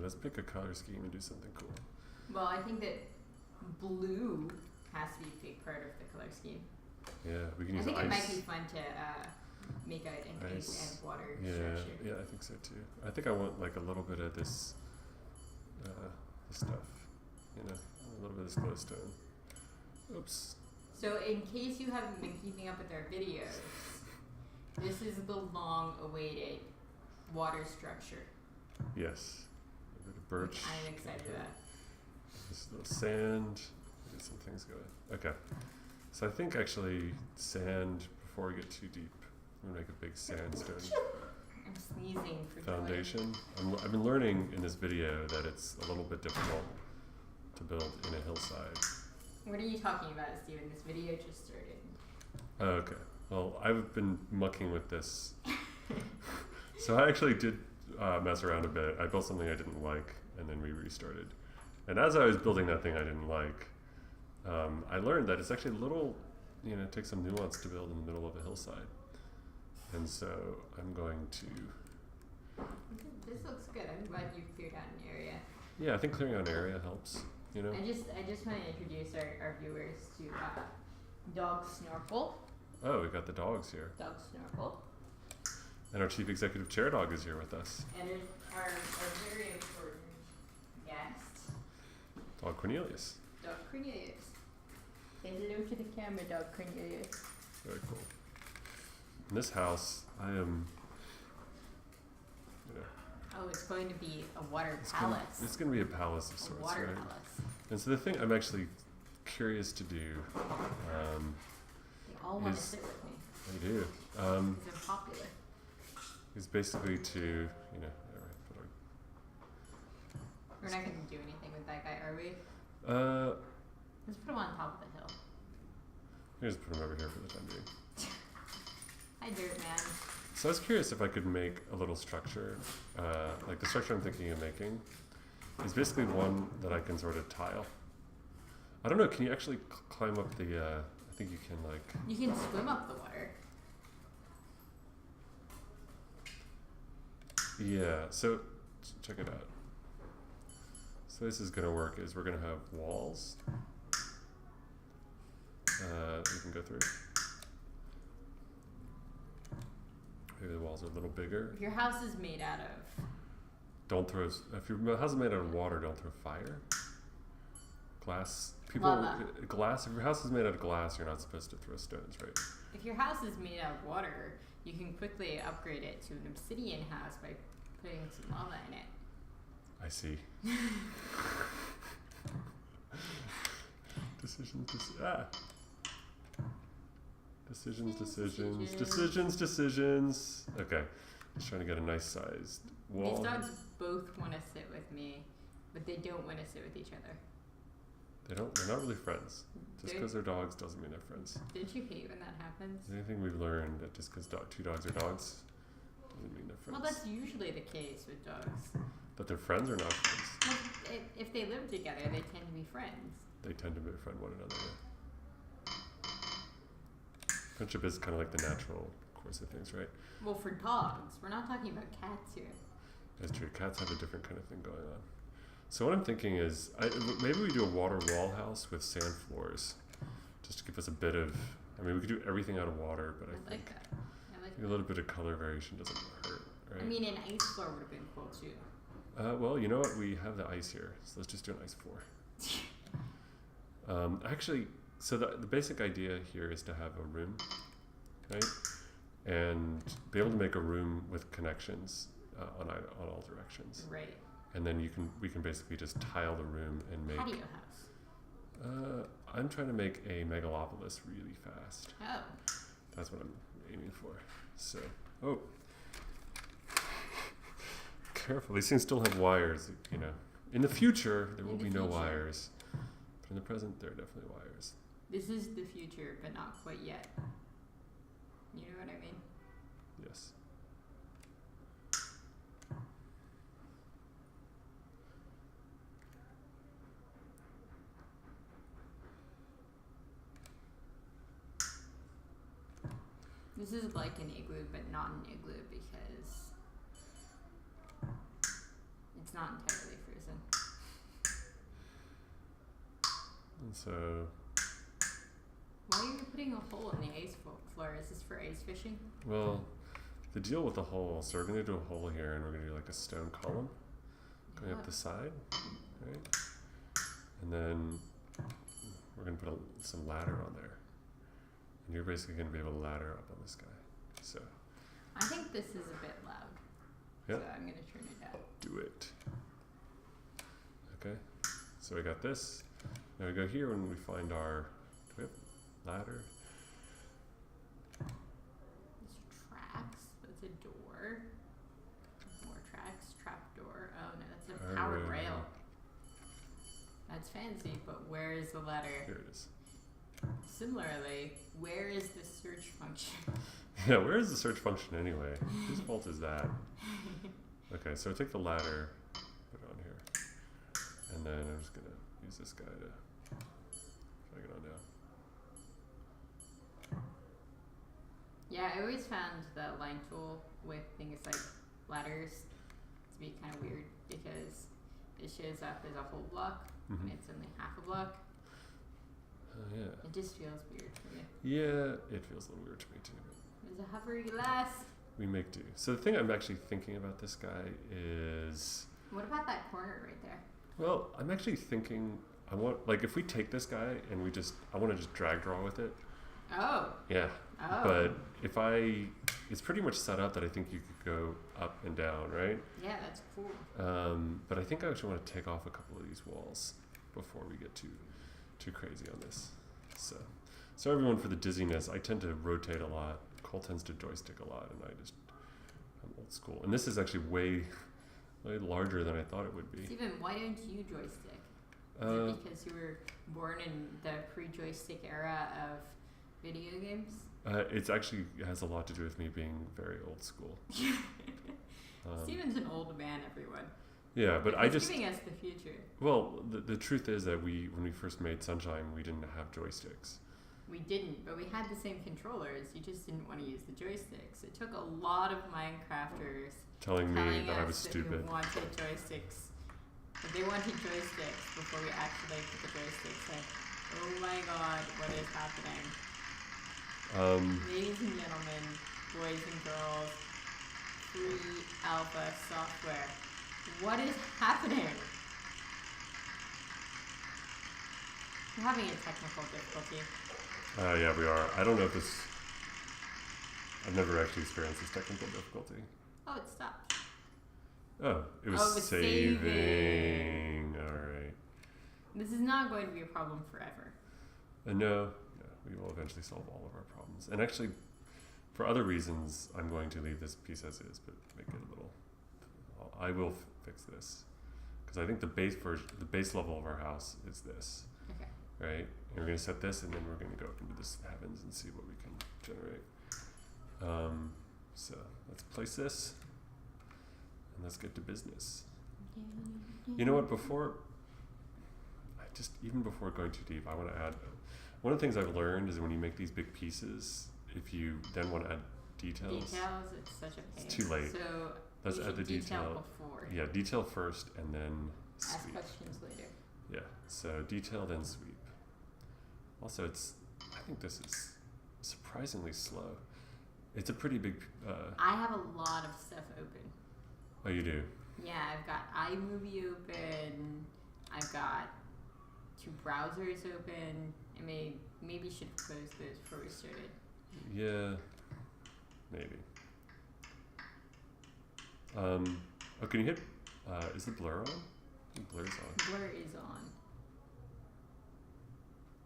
let's pick a color scheme and do something cool. Well, I think that blue has to be a big part of the color scheme. Yeah, we can use I think ice. it might be fun to make an egg and water structure. Yeah, I think so too. I think I want like a little bit of this stuff, you know, a little bit of this glowstone. Oops. So in case you haven't been keeping up with our videos, this is the long-awaited water structure. Yes. A bit of birch. I'm excited about. This little sand. Get some things going. Okay. So I think actually sand, before we get too deep, I'm gonna make a big sandstone I'm sneezing for foundation. I've been learning in this video that it's a little bit difficult to build in a hillside. What are you talking about, Steven? This video just started. Oh, okay. Well, I've been mucking with this. So I actually did mess around a bit. I built something I didn't like, and then we restarted. And as I was building that thing I didn't like, I learned that it's actually a little, it takes some nuance to build in the middle of a hillside. And so I'm going to... This looks good. I'm glad you cleared out an area. Yeah, I think clearing out an area helps, I just want to introduce our viewers to Dog Snorkel. Oh, we got the dogs here. Dog Snorkel. And our chief executive chair dog is here with us. And our very important guest. Dog Cornelius. Dog Cornelius. Say hello to the camera, Dog Cornelius. Very cool. In this house, I am, Oh, it's going to be a water palace. It's going to be a palace of sorts, water right? palace. And so the thing I'm actually curious to do, They all want to sit with me. they do, Because I'm popular. is basically to, We're not going to do anything with that guy, are we? Let's put him on top of the hill. just put him over here for the time being. Hi, Dirt Man. So I was curious if I could make a little structure, like the structure I'm thinking of making is basically one that I can sort of tile. I don't know, can you actually climb up the, I think you can like... You can swim up the water. Yeah, so check it out. So this is going to work is we're going to have walls you can go through. Maybe the walls are a little bigger. If your house is made out of... Don't throw, if your house is made out of water, don't throw fire. Glass, Lava. Glass, if your house is made out of glass, you're not supposed to throw stones, right? If your house is made out of water, you can quickly upgrade it to an obsidian house by putting some lava in it. I see. Decisions. Okay, just trying to get a nice sized wall. These dogs both want to sit with me, but they don't want to sit with each other. They're not really friends. Just because they're dogs doesn't mean they're friends. Don't you hate when that happens? Anything we've learned that just because two dogs are dogs doesn't mean they're friends. Well, that's usually the case with dogs. That they're friends or not friends? Well, if they live together, they tend to be friends. They tend to befriend one another. Friendship is kind of like the natural course of things, right? Well, for dogs. We're not talking about cats here. That's true. Cats have a different kind of thing going on. So what I'm thinking is, maybe we do a water wall house with sand floors, just to give us a bit of. I mean, we could do everything out of water, but I think that. I like a little bit of color variation doesn't hurt, right? I mean, an ice floor would have been cool too. Well, you know what? We have the ice here, so let's just do an ice floor. Actually, so the basic idea here is to have a room, right? And be able to make a room with connections on all directions. Right. And then we can basically just tile the room and make patio house. I'm trying to make a megalopolis really fast. Oh. That's what I'm aiming for. So, careful. These things still have wires. In the future there will be no wires, but in the present there are definitely wires. This is the future, but not quite yet. You know what I mean? Yes. This is like an igloo, but not an igloo because It's not entirely frozen. And so, Why are you putting a hole in the ice floor? Is this for ice fishing? well, the deal with the hole, so we're going to do a hole here and we're going to do like a stone column going up the side, right? And then we're going to put some ladder on there. And you're basically going to be able to ladder up on this guy. So, I think this is a bit loud. Yep. So I'm going to turn it down. do it. Okay, so we got this. Now we go here and we find our, do we have ladder? There's tracks. That's a door. More tracks. Trap door. Oh no, that's a powered rail. That's fancy, but where is the ladder? Here it is. Similarly, where is the search function? Yeah, where is the search function anyway? Whose fault is that? Okay, so I take the ladder, put it on here, and then I'm just gonna use this guy to drag it on down. Yeah, I always found the line tool with things like ladders to be kind of weird because it shows up as a whole block and it's only half a block. Yeah. It just feels weird for me. Yeah, it feels a little weird to me too. There's a hover glass. We make do. So the thing I'm actually thinking about this guy is, What about that corner right there? well, I'm actually thinking, I want, like if we take this guy and I want to just drag draw with it. Oh. Yeah. Oh. But it's pretty much set up that I think you could go up and down, right? Yeah, that's cool. But I think I actually want to take off a couple of these walls before we get too crazy on this. So everyone, for the dizziness, I tend to rotate a lot. Cole tends to joystick a lot, and I'm old school. And this is actually way larger than I thought it would be. Steven, why don't you joystick? Is it because you were born in the pre-joystick era of video games? It has a lot to do with me being very old school. Steven's an old man, everyone. Yeah, but He's giving us the future. Well, the truth is that when we first made Sunshine, we didn't have joysticks. We didn't, but we had the same controllers. You just didn't want to use the joysticks. It took a lot of Minecrafters telling me that I was that stupid. We wanted joysticks. But they wanted joysticks before we actually put the joysticks in. Oh my god, what is happening? Ladies and gentlemen, boys and girls, free alpha software. What is happening? We're having a technical difficulty. Yeah, we are. I don't know if I've never actually experienced this technical difficulty. Oh, it stopped. Oh, it was saving. Alright. This is not going to be a problem forever. No, we will eventually solve all of our problems. And actually, for other reasons, I'm going to leave this piece as is, but make it a little. I will fix this, because I think the base level of our house is this. Okay. Right? And we're going to set this, and then we're going to go up into this heavens and see what we can generate. So let's place this, and let's get to business. You know what? Even before going too deep, I want to add. One of the things I've learned is when you make these big pieces, if you then want to add details, it's such a pain. It's too late. So let's add the detail before. Yeah, detail first, and then Ask sweep. questions later. Yeah, so detail then sweep. Also, I think this is surprisingly slow. It's a pretty big. I have a lot of stuff open. Oh, you do? Yeah, I've got iMovie open. I've got 2 browsers open. I maybe should have closed those before we started. Yeah, maybe. Oh, can you hit? Is the blur on? I think blur's on. Blur is on.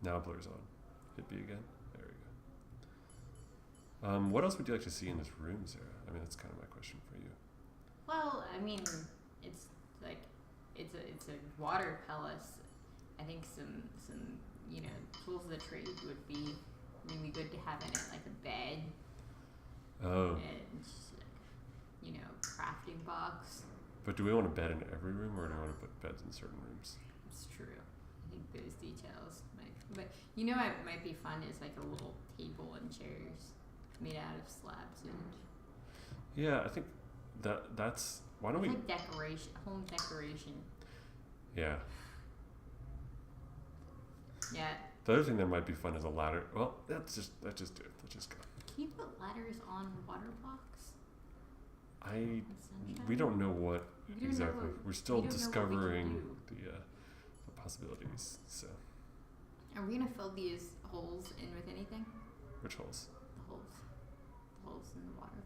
Now blur's on. Hit B again. There we go. What else would you like to see in this room, Sarah? I mean, that's kind of my question for you. Well, I mean, it's like it's a water palace. I think some tools of the trade would be really good to have in it, like a bed. Oh. And crafting box. But do we want a bed in every room, or do we want to put beds in certain rooms? It's true. I think those details might. But what might be fun is like a little table and chairs made out of slabs and. Yeah, I think that's why don't It's we? like decoration, home decoration. Yeah. Yeah. The other thing that might be fun is a ladder. Well, let's just do it. Let's just go. Can you put ladders on water blocks? We don't know what We don't exactly. know We're still we don't know what we can discovering do. the possibilities. So, Are we gonna fill these holes in with anything? which holes? The holes in the water.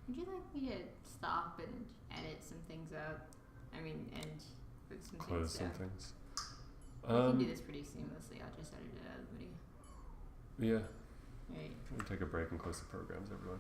Would you like me to stop and edit some things out? I mean, and put some Close things some down. things. We can do this pretty seamlessly. I'll just edit it out of the video. Yeah. Right. We'll take a break and close the programs, everyone.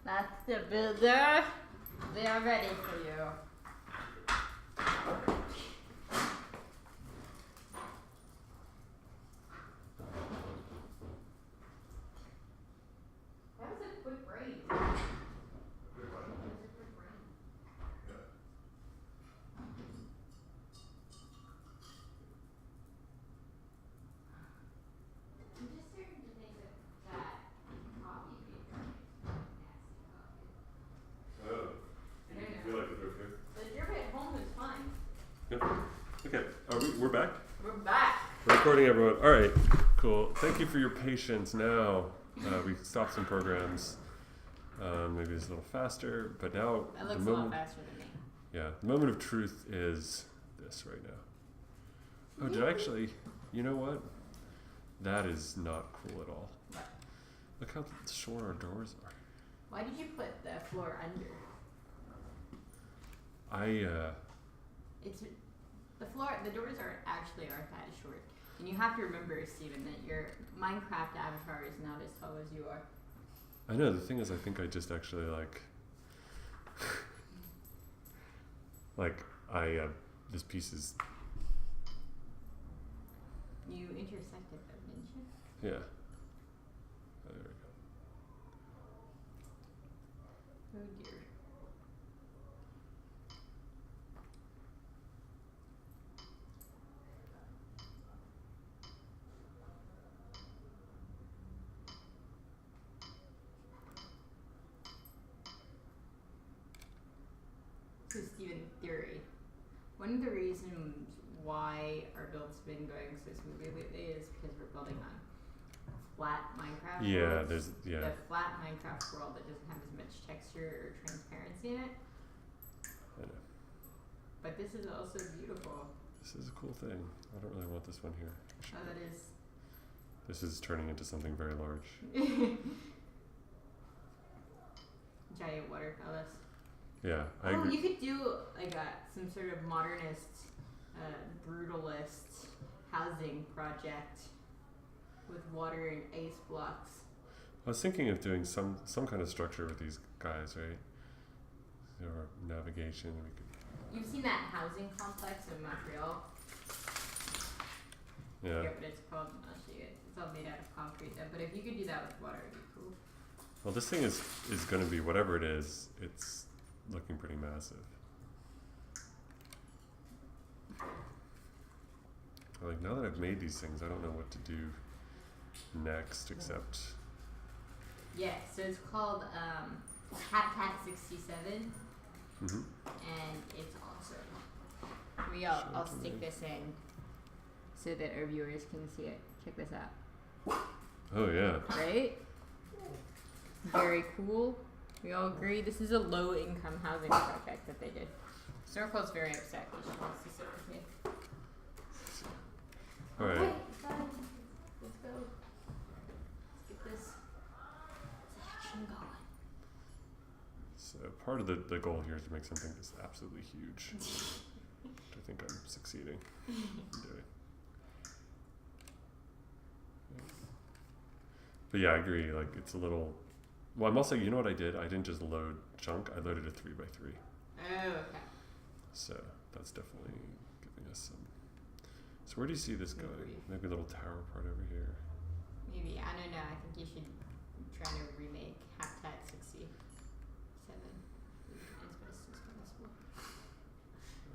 That's the builder. They are ready for you. That was a quick break. That was a quick break. I'm just starting to think that coffee maker makes nasty coffee. Oh. I don't know. Feel like it's okay? The drip at home is fine. Yep. Okay. We're back? We're back. We're recording, everyone. All right. Cool. Thank you for your patience. Now we stopped some programs. Maybe it's a little faster, but now That looks a lot faster than me. Yeah, the moment of truth is this right now. Oh, did I actually? You know what? That is not cool at all. What? Look how short our doors are. Why did you put the floor under? It's The doors aren't that short. And you have to remember, Steven, that your Minecraft avatar is not as tall as you are. I know, the thing is, I think I just actually this piece is, You intersected them, didn't you? yeah. Oh, there we go. Oh dear. So Steven, theory. One of the reasons why our build's been going so smoothly lately is because we're building on flat Minecraft Yeah, worlds. yeah. The flat Minecraft world that doesn't have as much texture or transparency in it. I know. But this is also beautiful. This is a cool thing. I don't really want this one here. Oh, that is. This is turning into something very large. Giant water palace. Yeah, I Oh, agree. you could do like some sort of modernist, brutalist housing project with water and ice blocks. I was thinking of doing some kind of structure with these guys, right? Or navigation. We could, You've seen that housing complex in Montreal? yeah. Yeah, but it's called, I'll show you it. It's all made out of concrete though, but if you could do that with water, it'd be cool. Well, this thing is going to be whatever it is. It's looking pretty massive. Like, now that I've made these things, I don't know what to do next except. Yeah, so it's called Habitat 67, Mm-hmm. and it's awesome. I'll Show it to stick me. this in so that our viewers can see it. Check this out. Oh yeah. Right? Very cool. We all agree this is a low-income housing project that they did. Snorkel's very upset because she wants to sit with me. All right. Okay, let's go. Let's get this action going. So part of the goal here is to make something just absolutely huge. Which I think I'm succeeding in doing. But yeah, I agree. Like it's a little. Well, I'm also. You know what I did? I didn't just load chunk. I loaded a 3x3. Oh, okay. So that's definitely giving us some. So where do you see this going? Maybe a little tower part over here. Maybe, I don't know. I think you should try to remake Habitat 67 as best as possible.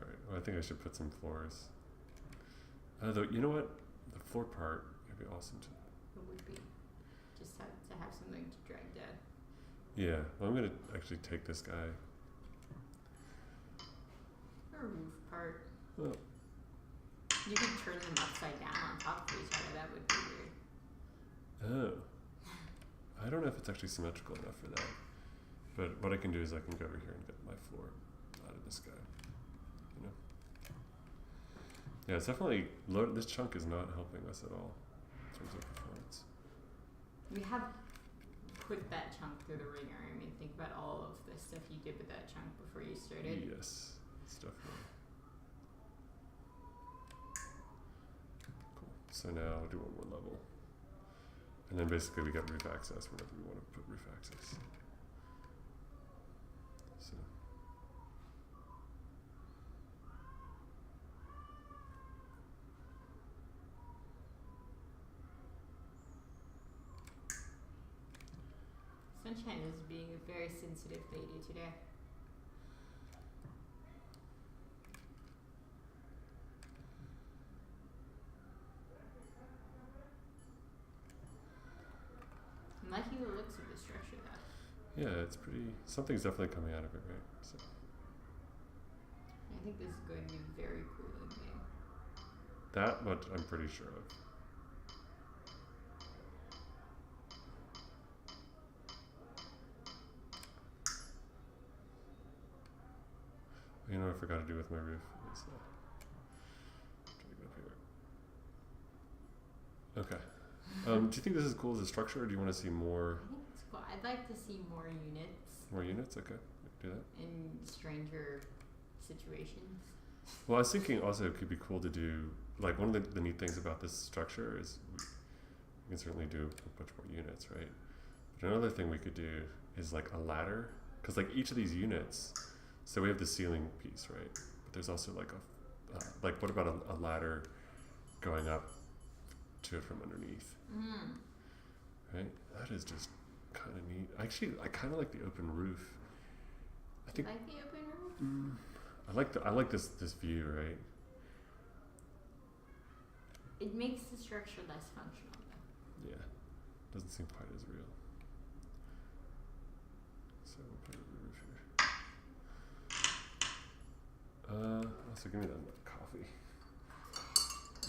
All right. Well, I think I should put some floors. Though, you know what? The floor part would be awesome too. It would be. Just to have something to drag down. Yeah. Well, I'm gonna actually take this guy. Or roof part. Oh. You could turn them upside down on top of each other. That would be weird. Oh. I don't know if it's actually symmetrical enough for that. But what I can do is I can go over here and get my floor out of this guy. You know? Yeah, it's definitely this chunk is not helping us at all in terms of performance. We have put that chunk through the ringer. I mean, think about all of the stuff you did with that chunk before you started. Yes, it's definitely. Cool. So now we'll do one more level. And then basically we get roof access whenever we want to put roof access. So. Sunshine is being a very sensitive lady today. I'm liking the looks of the structure though. Yeah, it's pretty. Something's definitely coming out of it, right? So. I think this is going to be very cool in game. That much I'm pretty sure of. You know what I forgot to do with my roof is try to get up here. Okay. Do you think this is cool as a structure, or do you want to see more? I think it's cool. I'd like to see more units. More units? Okay, we can do that. In stranger situations. Well, I was thinking also it could be cool to do, like one of the neat things about this structure is we can certainly do a bunch more units, right? But another thing we could do is like a ladder, because like each of these units, so we have the ceiling piece, right? But there's also like like what about a ladder going up to it from underneath? Right? That is just kind of neat. Actually, I kind of like the open roof. I think. You like the open roof? I like this view, right? It makes the structure less functional though. Yeah, doesn't seem quite as real. So we'll put a roof here. Also give me that coffee.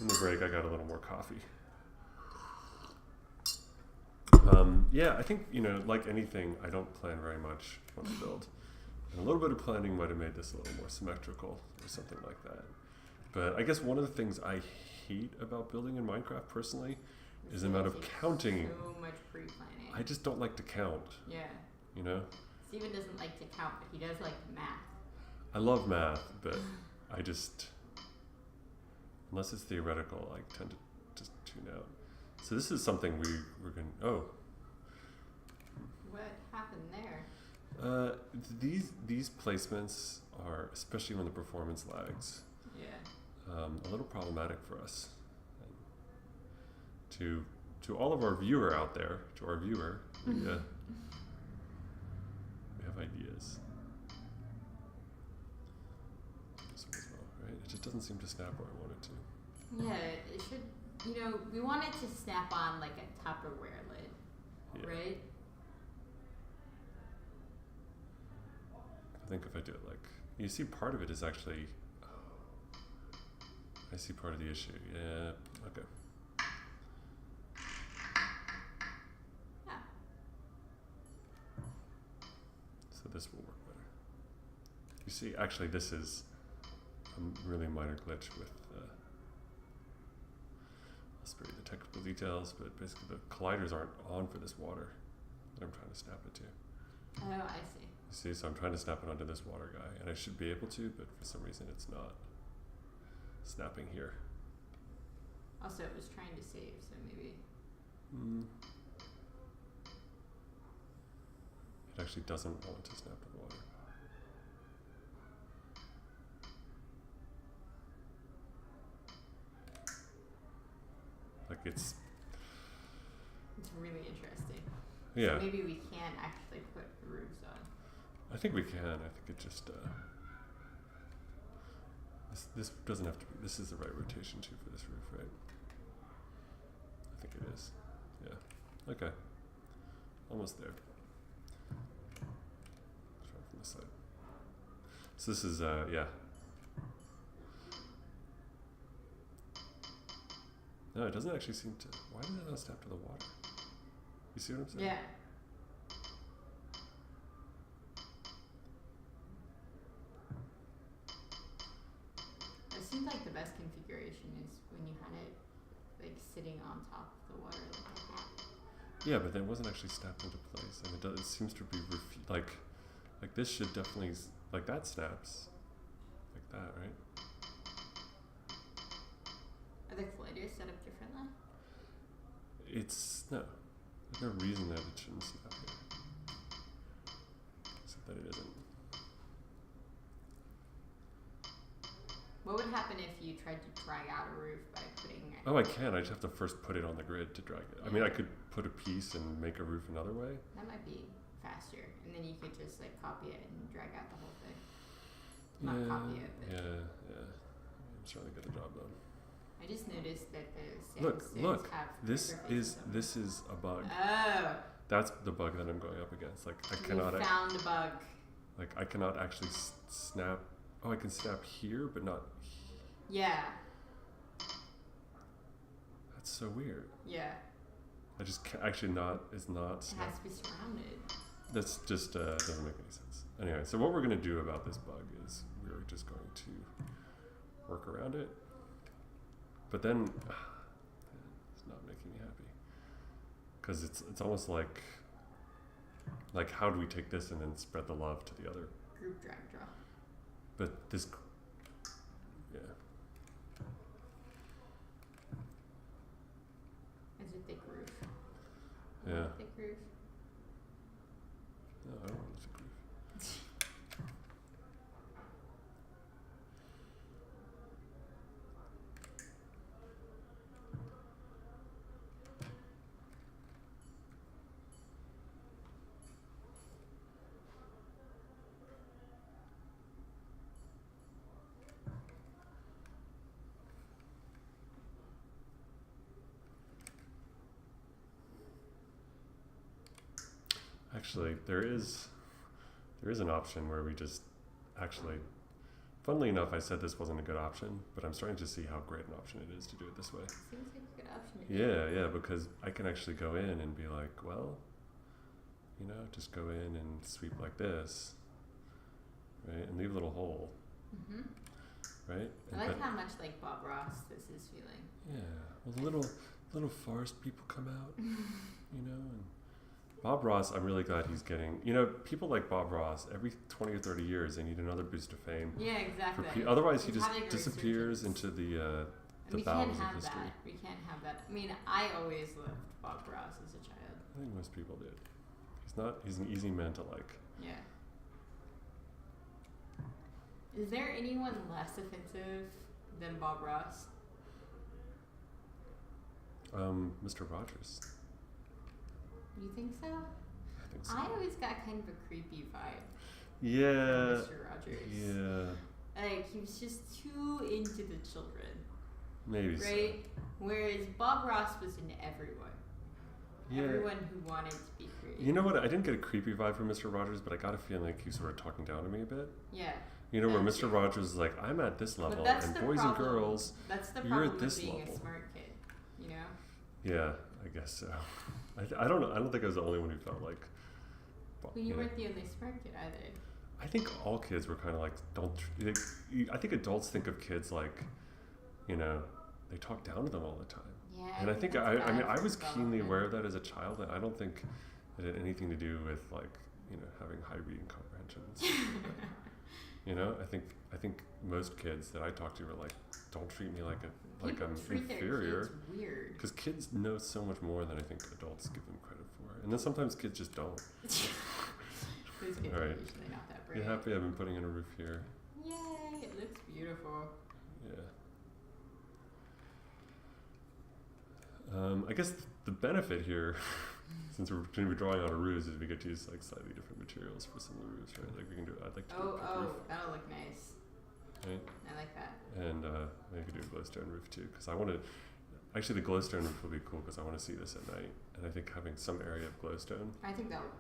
In the break, I got a little more coffee. Yeah, I think, like anything, I don't plan very much when I build. And a little bit of planning might have made this a little more symmetrical or something like that. But I guess one of the things I hate about building in Minecraft personally is the amount of counting. So much pre-planning. I just don't like to count. Yeah. You know? Steven doesn't like to count, but he does like math. I love math, but I just, unless it's theoretical, I tend to just tune out. So this is something we're going to, What happened there? These placements are, especially when the performance lags, a little problematic for us. And to all of our viewer out there, we have ideas. This one as well, right? It just doesn't seem to snap where I want it to. Yeah, it should. We want it to snap on like a Tupperware lid, right? I think if I do it like, you see part of it is actually, I see part of the issue. Yeah, okay. Yeah. So this will work better. You see, actually this is a really minor glitch with, I'll spare you the technical details, but basically the colliders aren't on for this water that I'm trying to snap it to. Oh, I see. You see, so I'm trying to snap it onto this water guy, and I should be able to, but for some reason it's not snapping here. Also, it was trying to save, so maybe. It actually doesn't want to snap to the water. Like it's really interesting. yeah. So maybe we can actually put roofs on. I think we can. I think it just this doesn't have to be. This is the right rotation too for this roof, right? I think it is. Yeah. Okay. Almost there. Try from this side. So this is yeah. No, it doesn't actually seem to. Why does it not snap to the water? You see what I'm saying? Yeah. It seems like the best configuration is when you had it like sitting on top of the water like that. Yeah, but then it wasn't actually snapped into place, and it seems to be like this should definitely like that snaps like that, right? Are the colliders set up differently? It's no. There's no reason that it shouldn't snap here, except that it isn't. What would happen if you tried to drag out a roof by putting it? Oh, I can. I just have to first put it on the grid to drag it. I mean, I could put a piece and make a roof another way. That might be faster, and then you could just like copy it and drag out the whole thing. Not copy it, but Yeah. I'm just trying to get the job done. I just noticed that the Look! have This interfaces on them. is a bug. Oh. That's the bug that I'm going up against. Like I We cannot. found a bug. Like I cannot actually snap. Oh, I can snap here, but not. Yeah. That's so weird. Yeah. I just can't, actually not is not. It Snap. has to be surrounded. That's just doesn't make any sense. Anyway, so what we're gonna do about this bug is we're just going to work around it. But then it's not making me happy because it's almost like how do we take this and then spread the love to the other? Group drag draw. But this, yeah. It's a thick roof. Yeah. Thick roof. No, I don't want to agree. Actually, there is an option where we just actually, funnily enough, I said this wasn't a good option, but I'm starting to see how great an option it is to do it this way. Seems like a good option. Yeah, because I can actually go in and be like, well, just go in and sweep like this, right, and leave a little hole, right? I like how much like Bob Ross this is feeling. Yeah, well, the little forest people come out, and Bob Ross, I'm really glad he's getting, people like Bob Ross, every 20 or 30 years, they need another boost of fame. Yeah, exactly. Otherwise, he just disappears into the bowels of history. We can't have that. I mean, I always loved Bob Ross as a child. I think most people did. He's an easy man to like. Yeah. Is there anyone less offensive than Bob Ross? Mr. Rogers. You think so? I think so. I always got kind of a creepy vibe. Yeah. From Mr. Rogers. Yeah. Like, he was just too into the children. Maybe right? so. Whereas Bob Ross was into everyone. Yeah. Everyone who wanted to be creative. You know what? I didn't get a creepy vibe from Mr. Rogers, but I got a feeling like he was sort of talking down to me a bit. Yeah. Where Mr. Rogers is like, I'm at this level, and boys and girls, that's the you're problem at this with being level. a smart kid, Yeah, I guess so. I don't know. I don't think I was the only one who felt like. Well, you weren't the only smart kid either. I think all kids were kind of like, I think adults think of kids like, they talk down to them all the time. Yeah. And I think I was keenly aware of development. that as a child, and I don't think it had anything to do with like, having high reading comprehensions. I think most kids that I talk to were like, don't treat me like I'm inferior. Their kids weird. Because kids know so much more than I think adults give them credit for, and then sometimes kids just don't. Those kids All are right. usually not that You brave. happy I've been putting in a roof here? Yay! It looks beautiful. Yeah. I guess the benefit here, since we're going to be drawing on a roof, is we get to use like slightly different materials for some of the roofs, right? Like we can do. I'd like to do a brick roof, That'll look nice. right? I like that. And maybe we could do a glowstone roof too, because I want to. Actually, the glowstone roof will be cool because I want to see this at night, and I think having some area of glowstone I think that would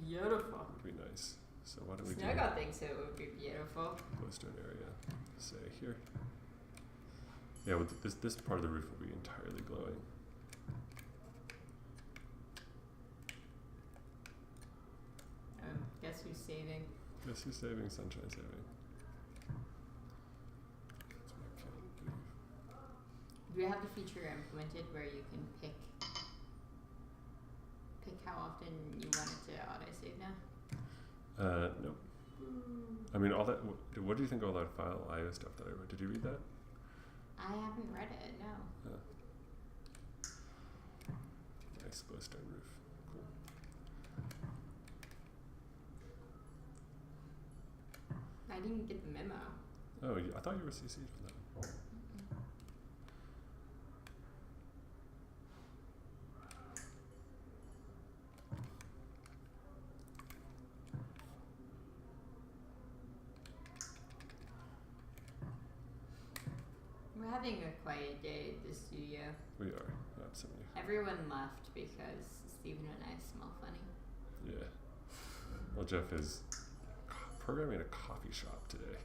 be beautiful. would be nice. So why don't we do Snuggle thinks it would be beautiful. glowstone area? Say here. Yeah, well, this part of the roof will be entirely glowing. Guess who's saving? Guess who's saving? Sunshine saving. That's what I can't do. Do you have the feature implemented where you can pick how often you want it to autosave now? No. I mean, all that. What do you think of all that file IO stuff that I wrote? Did you read that? I haven't read it, no. Nice glowstone roof. Cool. I didn't get the memo. Oh, I thought you were CC'd for that. We're having a quiet day at the studio. We are, absolutely. Everyone left because Steven and I smell funny. Yeah. Well, Jeff is programming at a coffee shop today.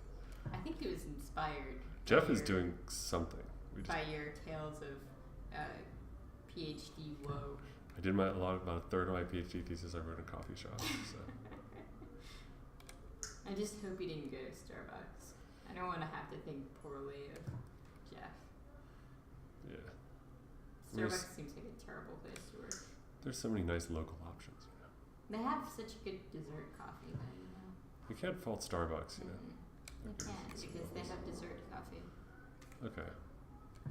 I think he was inspired. Jeff is doing something. By your tales of PhD woe. I did about a third of my PhD thesis I wrote in a coffee shop. So. I just hope he didn't go to Starbucks. I don't want to have to think poorly of Jeff. Yeah. Starbucks seems like a terrible place to work. There's so many nice local options. You know. They have such good dessert coffee, though, you know. You can't fault Starbucks, you know. They can, because they have dessert coffee. Okay.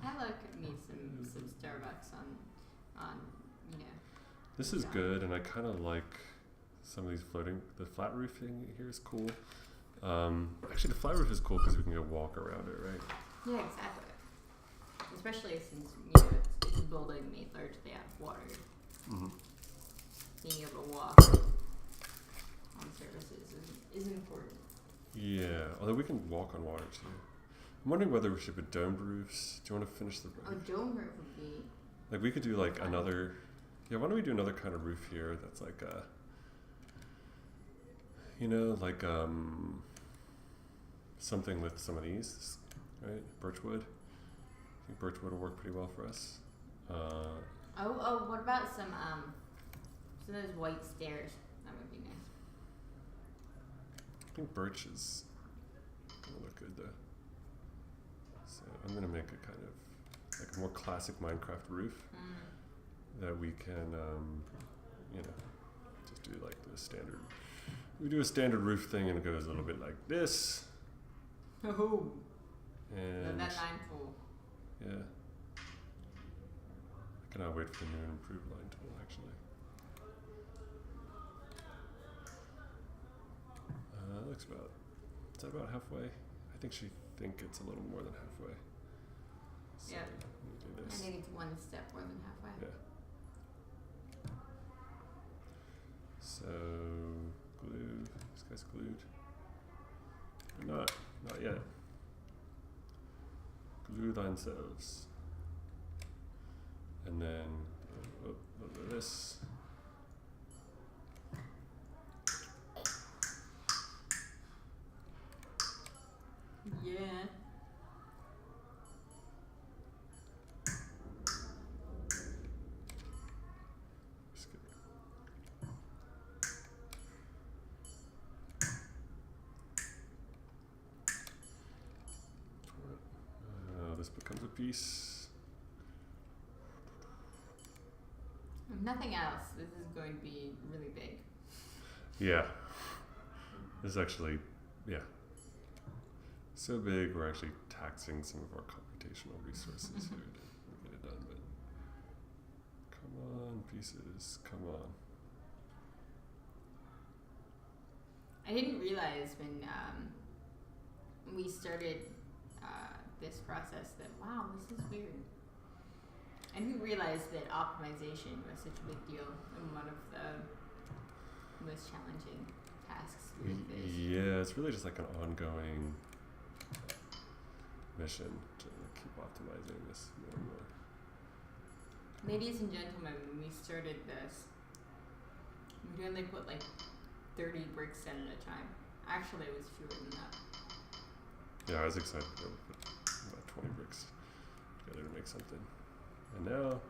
I like me some Starbucks on you know. This is good, and I kind of like some of these floating. The flat roof thing here is cool. Actually, the flat roof is cool because we can go walk around it, right? Yeah, exactly. Especially since you know it's a building made largely out of water. Mm-hmm. Being able to walk on surfaces is important. Yeah, although we can walk on water too. I'm wondering whether we should put domed roofs. Do you want to finish the roof? A dome roof would be Like we could do like fun. another. Yeah, why don't we do another kind of roof here that's like like something with some of these, right? Birchwood. I think birchwood will work pretty well for us. what about some of those white stairs? That would be nice. I think birch is gonna look good though. So I'm gonna make a kind of like a more classic Minecraft roof that we can, just do like the standard. We do a standard roof thing and it goes a little bit like this. Oh. And That line full. yeah. I cannot wait for the new and improved line tool actually. Looks about, is that about halfway? I think it's a little more than halfway. So Yeah. let me do I this. think it's one step more than halfway. Yeah. So glue. This guy's glued. Or not yet. Glue themselves. And then over this. Yeah. Just kidding. This becomes a piece. If nothing else, this is going to be really big. Yeah. This is actually, yeah. So big, we're actually taxing some of our computational resources here to get it done, but come on, pieces, come on. I didn't realize when we started this process that, wow, this is weird. I didn't realize that optimization was such a big deal and one of the most challenging tasks with this. Yeah, it's really just like an ongoing mission to keep optimizing this more and more. Ladies and gentlemen, when we started this, we only put like 30 bricks in at a time. Actually, it was fewer than that. Yeah, I was excited to be able to put about 20 bricks together to make something. And now,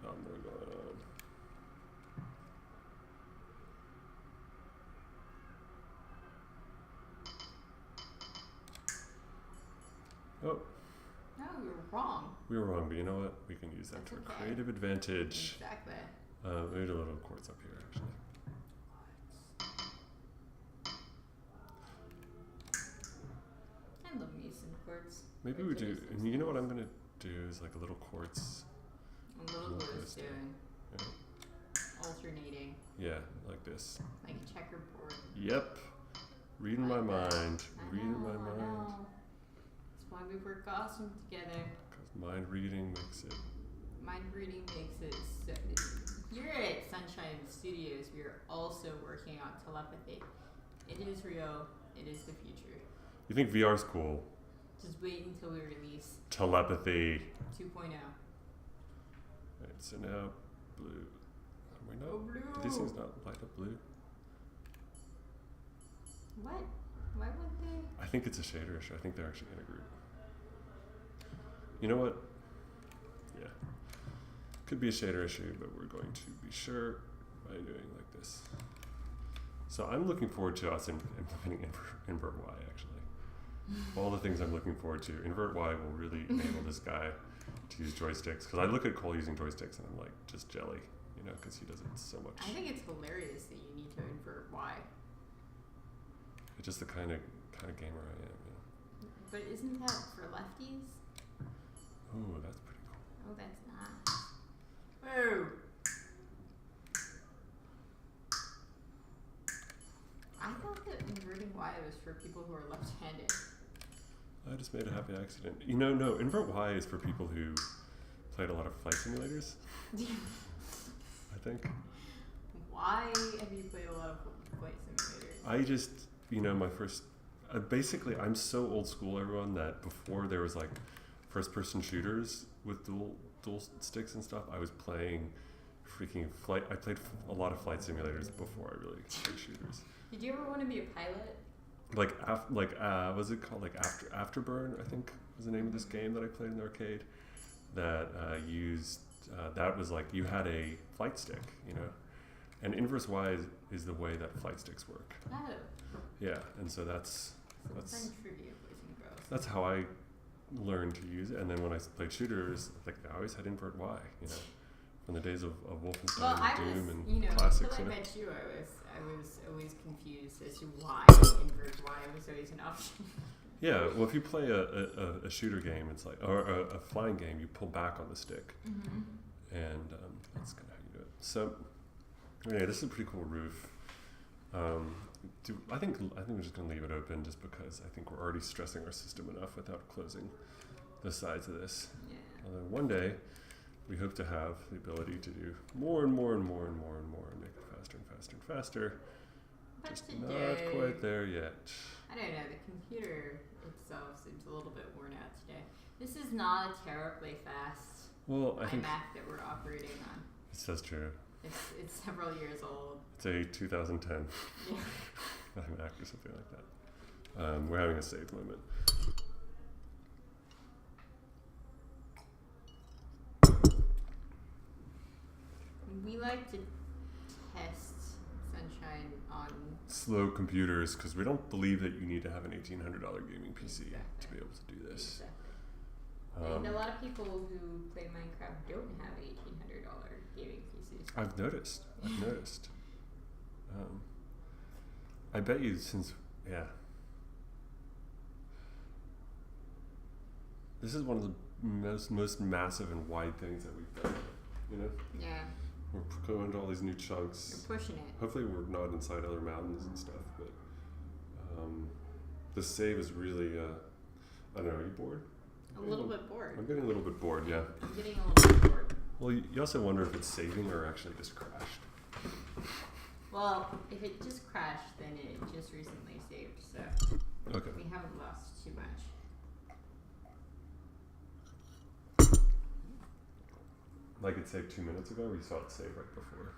not more going on. Oh. No, we were wrong. We were wrong, but you know what? We can use that to our creative advantage. Exactly. We need a little quartz up here, actually. I love me some quartz. Maybe we do. And you know what I'm gonna do is like a little quartz. A little glowstone. Yeah. Alternating. Yeah, like this. Like a checkerboard. Yep. Reading my mind. Reading my I mind. know. That's why we work awesome together. Because mind reading makes it. Mind reading makes it so. Here at Sunshine Studios, we are also working on telepathy. It is real. It is the future. You think VR's cool? Just wait until we release Telepathy. 2.0. Right, so now blue. Are we not? Oh, blue. Do these things not light up blue? What? Why would they? I think it's a shader issue. I think they're actually in a group. You know what? Yeah. Could be a shader issue, but we're going to be sure by doing like this. So I'm looking forward to us implementing invert Y, actually. All the things I'm looking forward to. Invert Y will really enable this guy to use joysticks. Because I look at Cole using joysticks and I'm like, just jelly, you know, because he does it so much. I think it's hilarious that you need to invert Y. It's just the kind of gamer I am, yeah. But isn't that for lefties? Oh, that's pretty cool. Oh, that's not. Whoa! I thought that inverting Y was for people who are left-handed. I just made a happy accident. You know, no, invert Y is for people who played a lot of flight simulators. I think. Why have you played a lot of flight simulators? I just, you know, my first. Basically, I'm so old school, everyone, that before there was like first-person shooters with dual sticks and stuff, I was playing freaking flight. I played a lot of flight simulators before I really played shooters. Did you ever want to be a pilot? Was it called like Afterburn? I think was the name of this game that I played in the arcade. That used that was like you had a flight stick, you know, and inverse Y is the way that flight sticks work. Oh. Yeah, and so that's Fun trivia, boys and girls. that's how I learned to use it. And then when I played shooters, like I always had invert Y, you know, from the days of Wolfenstein Well, I and Doom was, and you know, classics. until I You know? met you, I was always confused as to why invert Y was always an option. Yeah, well, if you play a shooter game, it's like, or a flying game, you pull back on the stick, and that's kind of how you do it. So, anyway, this is a pretty cool roof. I think we're just gonna leave it open, just because I think we're already stressing our system enough without closing the sides of this. Yeah. Although one day, we hope to have the ability to do more and more and more and more and more, and make it faster and faster and faster. But Just today, not quite there yet. I don't know, the computer itself seems a little bit worn out today. This is not a terribly fast Well, I think iMac that we're operating on. it says true. It's several years old. It's a 2010 Yeah. iMac or something like that. We're having a save moment. We like to test Sunshine on Slow computers, because we don't believe that you need to have an $1,800 gaming PC to Exactly. be able to do this. Exactly. And a lot of people who play Minecraft don't have $1,800 gaming PCs. I've noticed. I bet you yeah. This is one of the most massive and wide things that we've done, you know? Yeah. We're going to all these new chunks. You're pushing it. Hopefully we're not inside other mountains and stuff, but the save is really, I don't know, are you bored? A little bit bored. I'm getting a little bit bored, yeah. I'm getting a little bit bored. Well, you also wonder if it's saving or actually just crashed. Well, if it just crashed, then it just recently saved, so Okay. we haven't lost too much. Like it saved 2 minutes ago, or you saw it save right before?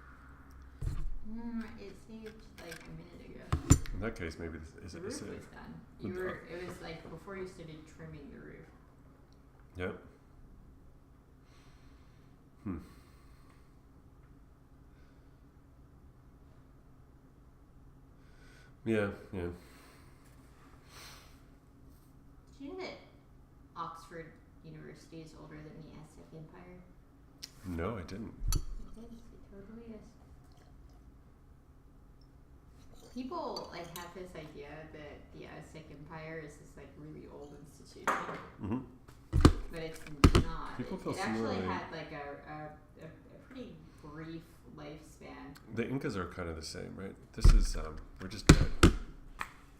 It saved like a minute ago. In that case, maybe is The it a roof save? was done. It was like before you started trimming the roof. Yep. Yeah. Did you know that Oxford University is older than the Aztec Empire? No, I didn't. It is. It totally is. People like have this idea that the Aztec Empire is this like really old institution, Mm-hmm. but it's not. People feel it actually similarly. had like a pretty brief lifespan. The Incas are kind of the same, right? This is we're just dead.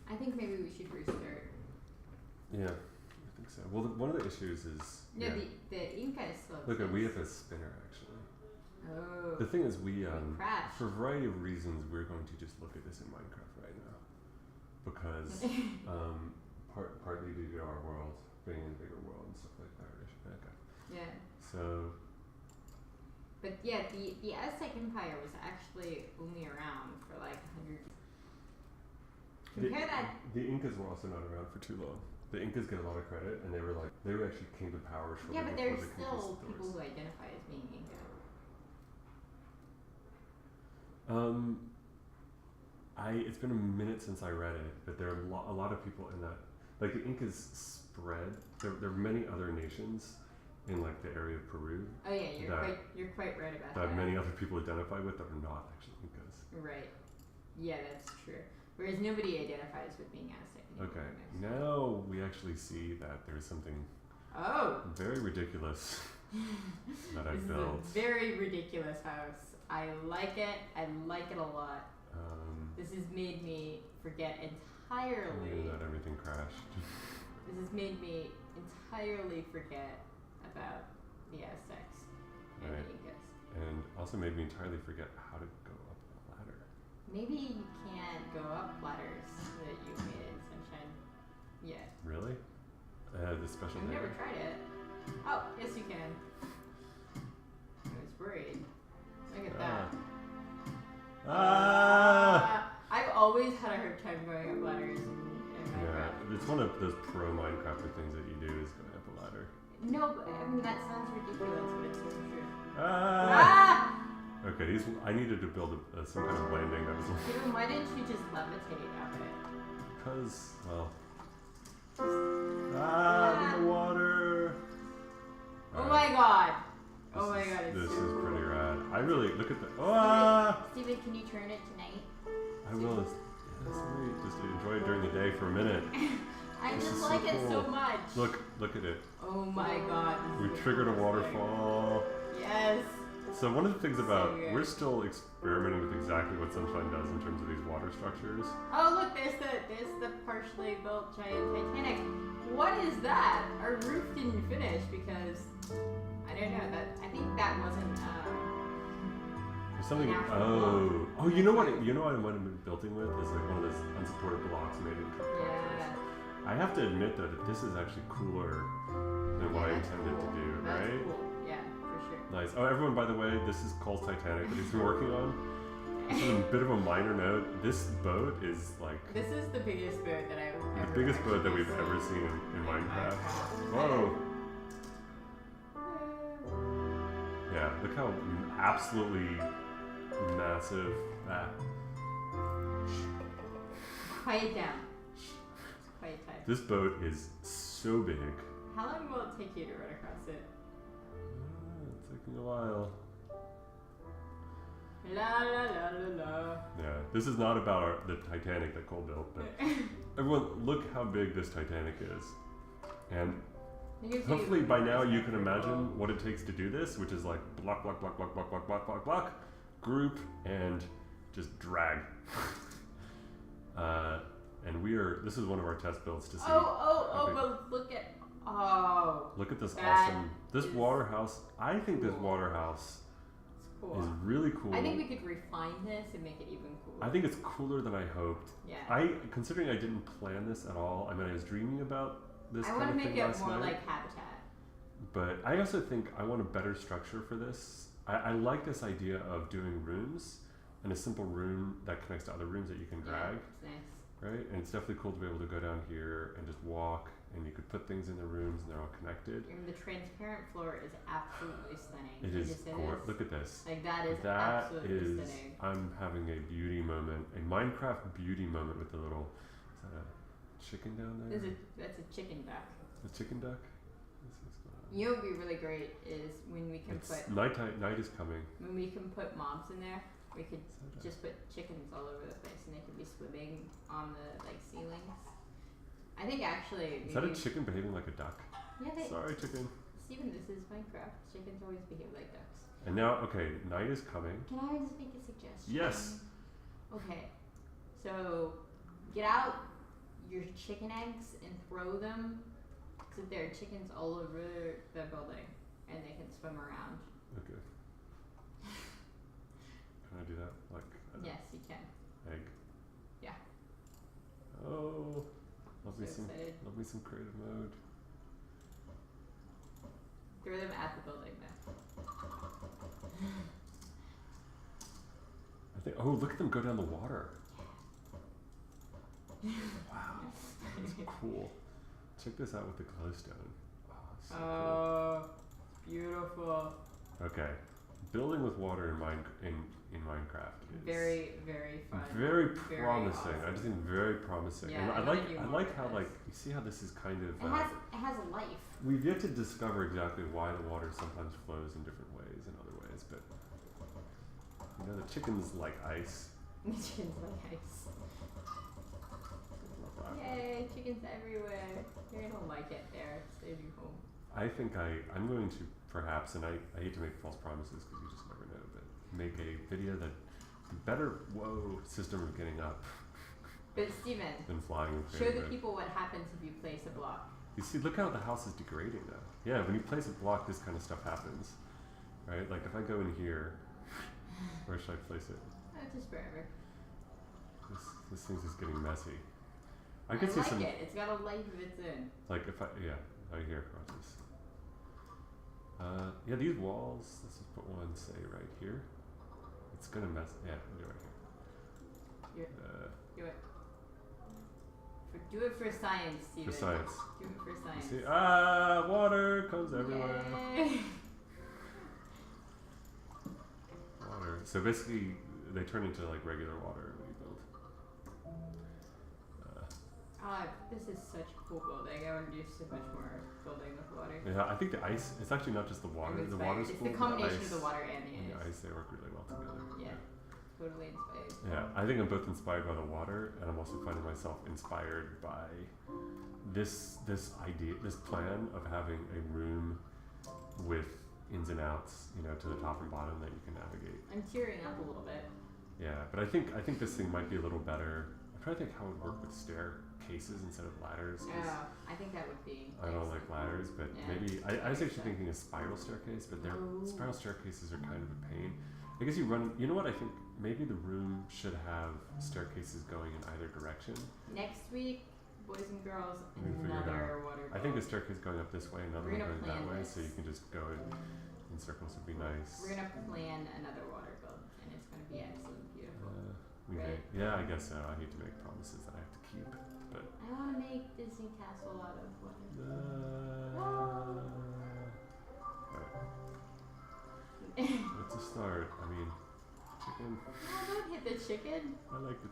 I think maybe we should restart. Yeah, I think so. Well, one of the issues is No, the Incas still look, exist. we have a spinner actually. Oh. The thing is, we crashed. for a variety of reasons, we're going to just look at this in Minecraft right now because partly due to our world being in a bigger world and stuff like that. Okay. Yeah. So. But yeah, the Aztec Empire was actually only around for like 100. Compare that. The Incas were also not around for too long. The Incas get a lot of credit, and they actually came to power shortly Yeah, but before there's the still conquistadors. people who identify as being Inca. It's been a minute since I read it, but there are a lot of people in that. Like the Incas spread. There are many other nations in like the area of Peru Oh yeah, you're quite right about that that. many other people identify with that are not actually Incas. Right. Yeah, that's true. Whereas nobody identifies with being Aztec anymore. Okay, now we actually see that there's something Oh. very ridiculous that I This built. is a very ridiculous house. I like it. I like it a lot. This has made me forget entirely. That everything crashed. This has made me entirely forget about the Aztecs and Right. the Incas. And also made me entirely forget how to go up a ladder. Maybe you can't go up ladders that you made in Sunshine yet. Really? The special I've never ladder? tried it. Oh, yes you can. I was worried. Look at that. I've always had a hard time going up ladders in Minecraft. Yeah, it's one of those pro Minecrafter things that you do is going up a ladder. No, but I mean that sounds ridiculous, but it's so true. Okay, I needed to build some kind of landing that was Steven, why didn't you just levitate up it? because, well, in the water. Oh my god! This Oh my is- god, it's This so is cool. pretty rad. I really look at the. Steven, can you turn it tonight? I will. Yes, wait, just enjoy it during the day for a minute. I This just is so like it so cool. much. Look at it. Oh my god. this We is the triggered a coolest thing. waterfall. Yes. So one of the things about So good. we're still experimenting with exactly what Sunshine does in terms of these water structures. Oh look, there's the partially built giant Titanic. What is that? Our roof didn't finish because I don't know that I think that wasn't There's something. Natural Oh, you know what? You know what I might have been building with is like one of those unsupported blocks made in truck tractors. yeah. I have to admit though that this is actually cooler than what I That's intended cool. to do. That's Right? cool. Yeah, for sure. Nice. Oh, everyone, by the way, this is Cole's Titanic that he's been working on. This is a bit of a minor note. This boat is like This is the biggest boat that I've ever the biggest boat that actually we've ever seen in Minecraft. Minecraft. Whoa. Yeah, look how absolutely massive that. Quiet down. Quiet time. This boat is so big. How long will it take you to run across it? It's taking a while. La la la la la. Yeah, this is not about the Titanic that Cole built, but everyone, look how big this Titanic is. And It gives Hopefully you by now you can perspective. imagine what it takes to do this, which is like block, block, block, block, block, block, block, block, block, group, and just drag. And this is one of our test builds to see. But look at, Look at this that awesome, this is water house. I think this cool. water house it's cool. is really cool. I think we could refine this and make it even cooler. I think it's cooler than I hoped. Yeah. Considering I didn't plan this at all, I mean, I was dreaming about this I kind want of to make thing it last more night. like Habitat. But I also think I want a better structure for this. I like this idea of doing rooms and a simple room that connects to other rooms that you can drag, It's nice. right? And it's definitely cool to be able to go down here and just walk, and you could put things in the rooms and they're all connected. And the transparent floor is absolutely stunning. It Did is you say gorgeous. this? Look at this. Like that is That absolutely is, stunning. I'm having a beauty moment, a Minecraft beauty moment with the little, is that a chicken down there? That's a chicken duck. A chicken duck? You know what would be really great is when we can It's night is coming. when we can put mobs in there, we could So just put chickens all over the place and they could be swimming on the like ceilings. I think actually Is that a chicken behaving like a duck? Yeah, Sorry, chicken. Steven, this is Minecraft. Chickens always behave like ducks. And now, okay, night is coming. Can I just make a suggestion? Yes. Okay. So get out your chicken eggs and throw them so there are chickens all over the building and they can swim around. Okay. Can I do that? Like an Yes, you can. egg? Yeah. Oh, love me So some, excited. love me some creative mode. Throw them at the building then. I think. Oh, look at them go down the water. Wow, that's cool. Check this out with the glowstone. Oh, so Oh, beautiful. cool. Okay, building with water in Minecraft is Very, very fun. very Very promising. I awesome. just think very promising. Yeah, and I I wanna like do I more like of how this. like you see how this is kind of. It has a life. We've yet to discover exactly why the water sometimes flows in different ways and other ways, but you know the chickens like ice. Chickens like ice. Love that. Yay, chickens everywhere. You're gonna like it there. Stay home. I think I'm going to perhaps, and I hate to make false promises because you just never know, but make a video that better system of getting up But Steven, than flying and show creating the it. people what happens if you place a block. You see, look how the house is degrading though. Yeah, when you place a block, this kind of stuff happens, right? Like if I go in here, where should I place it? Just forever. This thing's just getting messy. I I could see like some, it. It's got a life of its own. like if right here, watch this. Yeah, these walls, let's just put one, say, right here. It's gonna mess, yeah, we'll do it right here. Do it. Do it for science, Steven. For science. Do it for science. You see, water comes everywhere. Yay. Water. So basically, they turn into like regular water when you build. This is such a cool building. I want to do so much more building with water. Yeah, I think the ice, it's actually not just the water. I'm The inspired. water's It's cool. the combination ice, of the water and the and ice. the ice, they work really well together. Yeah. Totally inspired. Yeah, I think I'm both inspired by the water, and I'm also finding myself inspired by this idea, this plan of having a room with ins and outs, you know, to the top and bottom that you can navigate. I'm tearing up a little bit. Yeah, but I think this thing might be a little better. I'm trying to think how it would work with staircases instead of ladders. 'Cause I think that would be. I don't like ladders, but Yeah, maybe I was actually thinking a spiral staircase, but spiral staircases are kind of a pain. I guess you run. You know what? I think maybe the room should have staircases going in either direction. Next week, boys and girls, We can figure it another water. I think a staircase going up this way, another We're one gonna going that plan way, this. so you can just go in circles would be nice. We're gonna plan another water build, and it's gonna be absolutely beautiful. Yeah, I guess so. I hate to make promises that I have to keep, but. I want to make Disney Castle out of water. Alright. Let's just start. I mean, chicken. No, don't hit the chicken. I like the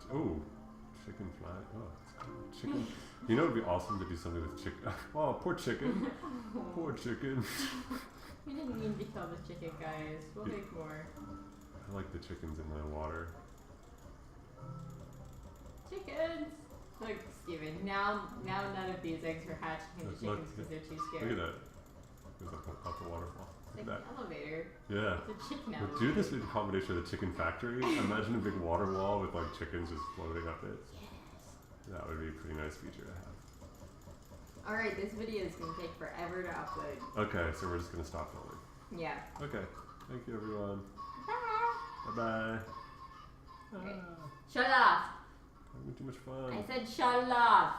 chicken flag. Oh, it's cool. Chicken. You know, it'd be awesome to do something with chicken. Oh, poor chicken. Poor chicken. We didn't mean to kill the chicken, guys. We'll Yeah. make more. I like the chickens in the water. Chickens! Look, Steven. Now none of these eggs are hatching into chickens because they're too scared. Look at that. There's up the waterfall. It's like an elevator. Yeah. It's a chicken But elevator. do this in combination with a chicken factory. Imagine a big water wall with like chickens just floating up it. Yes. That would be a pretty nice feature to have. Alright, this video is going to take forever to upload. Okay, so we're just going to stop filming. Yeah. Okay. Thank you, everyone. Bye. Bye-bye. Okay. Shut off. Having too much fun. I said shut off.